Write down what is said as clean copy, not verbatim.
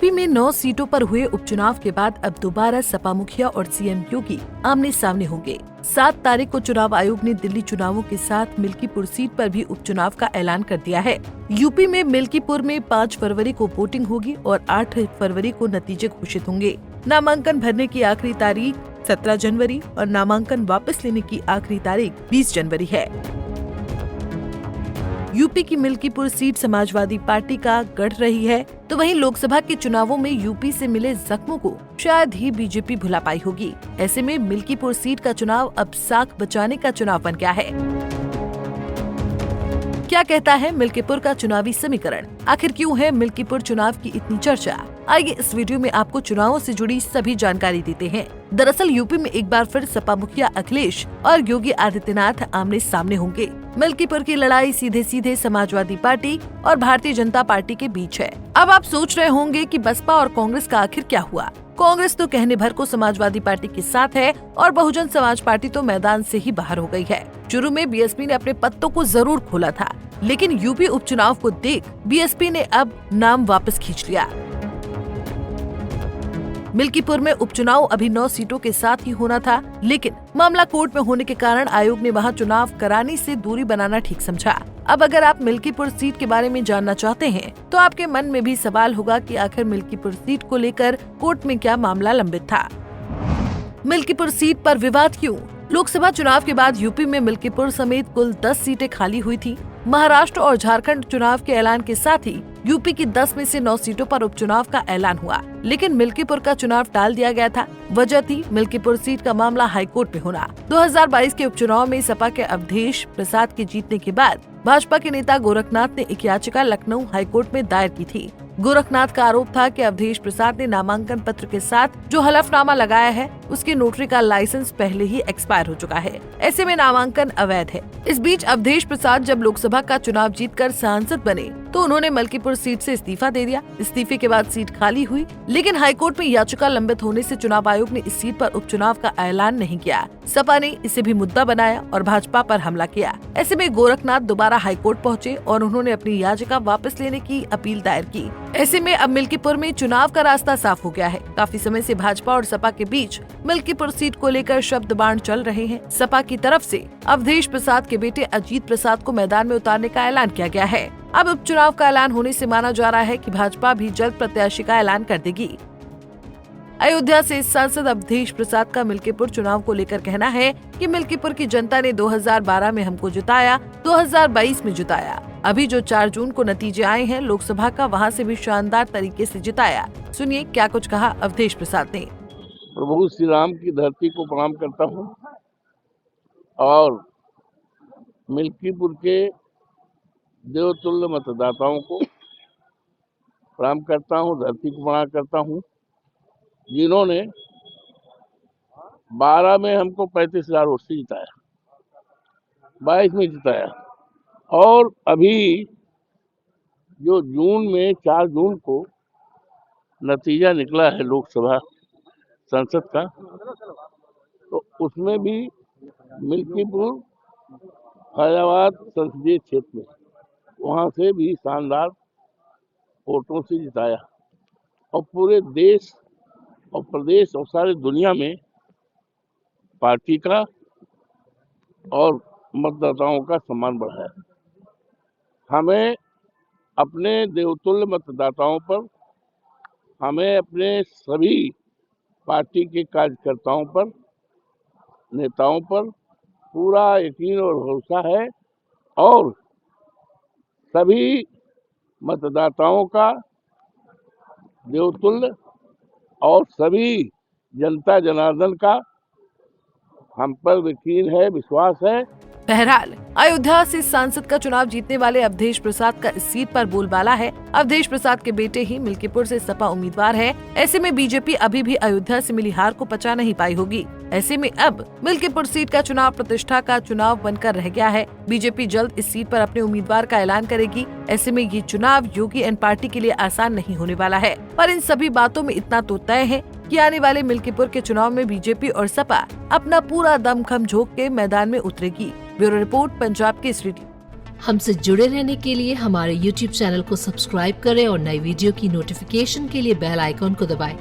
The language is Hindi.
यूपी में 9 सीटों पर हुए उपचुनाव के बाद अब दोबारा सपा मुखिया और सीएम योगी आमने सामने होंगे। 7 तारीख को चुनाव आयोग ने दिल्ली चुनावों के साथ मिल्कीपुर सीट पर भी उपचुनाव का ऐलान कर दिया है। यूपी में मिल्कीपुर में 5 फरवरी को वोटिंग होगी और 8 फरवरी को नतीजे घोषित होंगे। नामांकन भरने की आखिरी तारीख 17 जनवरी और नामांकन वापस लेने की आखिरी तारीख 20 जनवरी है। यूपी की मिल्कीपुर सीट समाजवादी पार्टी का गढ़ रही है, तो वहीं लोकसभा के चुनावों में यूपी से मिले जख्मों को शायद ही बीजेपी भुला पाई होगी। ऐसे में मिल्कीपुर सीट का चुनाव अब साख बचाने का चुनाव बन गया है। क्या कहता है मिल्कीपुर का चुनावी समीकरण? आखिर क्यों है मिल्कीपुर चुनाव की इतनी चर्चा? आइए इस वीडियो में आपको चुनावों से जुड़ी सभी जानकारी देते हैं। दरअसल यूपी में एक बार फिर सपा मुखिया अखिलेश और योगी आदित्यनाथ आमने सामने होंगे। मिल्कीपुर की लड़ाई सीधे सीधे समाजवादी पार्टी और भारतीय जनता पार्टी के बीच है। अब आप सोच रहे होंगे कि बसपा और कांग्रेस का आखिर क्या हुआ? कांग्रेस तो कहने भर को समाजवादी पार्टी के साथ है और बहुजन समाज पार्टी तो मैदान से ही बाहर हो गई है। शुरू में बीएसपी ने अपने पत्तों को जरूर खोला था, लेकिन यूपी उपचुनाव को देख बीएसपी ने अब नाम वापस खींच लिया। मिल्कीपुर में उपचुनाव अभी 9 सीटों के साथ ही होना था, लेकिन मामला कोर्ट में होने के कारण आयोग ने वहां चुनाव कराने से दूरी बनाना ठीक समझा। अब अगर आप मिल्कीपुर सीट के बारे में जानना चाहते हैं, तो आपके मन में भी सवाल होगा कि आखिर मिल्कीपुर सीट को लेकर कोर्ट में क्या मामला लंबित था। मिल्कीपुर सीट पर विवाद क्यों? लोकसभा चुनाव के बाद यूपी में मिल्कीपुर समेत कुल 10 सीटें खाली हुई थी। महाराष्ट्र और झारखंड चुनाव के ऐलान के साथ ही यूपी की 10 में से 9 सीटों पर उपचुनाव का ऐलान हुआ, लेकिन मिल्कीपुर का चुनाव टाल दिया गया था। वजह थी मिल्कीपुर सीट का मामला हाईकोर्ट में होना। 2022 के उपचुनाव में सपा के अवधेश प्रसाद के जीतने के बाद भाजपा के नेता गोरखनाथ ने एक याचिका लखनऊ हाईकोर्ट में दायर की थी। गोरखनाथ का आरोप था कि अवधेश प्रसाद ने नामांकन पत्र के साथ जो हलफनामा लगाया है, उसके नोटरी का लाइसेंस पहले ही एक्सपायर हो चुका है। ऐसे में नामांकन अवैध है। इस बीच अवधेश प्रसाद जब लोकसभा का चुनाव जीतकर सांसद बने, तो उन्होंने मिल्कीपुर सीट से इस्तीफा दे दिया। इस्तीफे के बाद सीट खाली हुई, लेकिन हाईकोर्ट में याचिका लंबित होने से चुनाव आयोग ने इस सीट पर उपचुनाव का ऐलान नहीं किया। सपा ने इसे भी मुद्दा बनाया और भाजपा पर हमला किया। ऐसे में गोरखनाथ दोबारा हाईकोर्ट पहुंचे और उन्होंने अपनी याचिका वापस लेने की अपील दायर की। ऐसे में अब मिल्कीपुर में चुनाव का रास्ता साफ हो गया है। काफी समय से भाजपा और सपा के बीच मिल्कीपुर सीट को लेकर शब्द बाण चल रहे हैं। सपा की तरफ से अवधेश प्रसाद के बेटे अजीत प्रसाद को मैदान में उतारने का ऐलान किया गया है। अब उपचुनाव का ऐलान होने से माना जा रहा है कि भाजपा भी जल्द प्रत्याशी का ऐलान कर देगी। अयोध्या से सांसद अवधेश प्रसाद का मिल्कीपुर चुनाव को लेकर कहना है कि मिल्कीपुर की जनता ने 2012 में हमको जिताया, 2022 में जिताया। अभी जो 4 जून को नतीजे आए हैं लोकसभा का, वहां से भी शानदार तरीके से जिताया। सुनिए क्या कुछ कहा अवधेश प्रसाद ने। प्रभु श्री राम की धरती को प्रणाम करता हूँ और मिल्कीपुर के देवतुल्य मतदाताओं को प्रणाम करता हूँ, धरती को प्रणाम करता हूँ, जिन्होंने 12 में हमको 35,000 वोट से जिताया, 22 में जिताया और अभी जो जून में 4 जून को नतीजा निकला है लोकसभा संसद का, तो उसमें भी मिल्कीपुर फैजाबाद संसदीय क्षेत्र में वहाँ से भी शानदार वोटों से जिताया और पूरे देश और प्रदेश और सारी दुनिया में पार्टी का और मतदाताओं का सम्मान बढ़ाया। हमें अपने देवतुल्य मतदाताओं पर, हमें अपने सभी पार्टी के कार्यकर्ताओं पर, नेताओं पर पूरा यकीन और भरोसा है और सभी मतदाताओं का देवतुल्य और सभी जनता जनार्दन का हम पर यकीन है, विश्वास है। बहरहाल अयोध्या से सांसद का चुनाव जीतने वाले अवधेश प्रसाद का इस सीट पर बोलबाला है। अवधेश प्रसाद के बेटे ही मिल्कीपुर से सपा उम्मीदवार है। ऐसे में बीजेपी अभी भी अयोध्या से मिली हार को पचा नहीं पाई होगी। ऐसे में अब मिल्कीपुर सीट का चुनाव प्रतिष्ठा का चुनाव बनकर रह गया है। बीजेपी जल्द इस सीट पर अपने उम्मीदवार का ऐलान करेगी। ऐसे में ये चुनाव योगी एंड पार्टी के लिए आसान नहीं होने वाला है, पर इन सभी बातों में इतना तो तय है कि आने वाले मिल्कीपुर के चुनाव में बीजेपी और सपा अपना पूरा दमखम झोंक के मैदान में उतरेगी। Bureau report, Punjab Kesari. हमसे जुड़े रहने के लिए हमारे YouTube चैनल को सब्सक्राइब करें और नई वीडियो की नोटिफिकेशन के लिए बेल आइकॉन को दबाएं।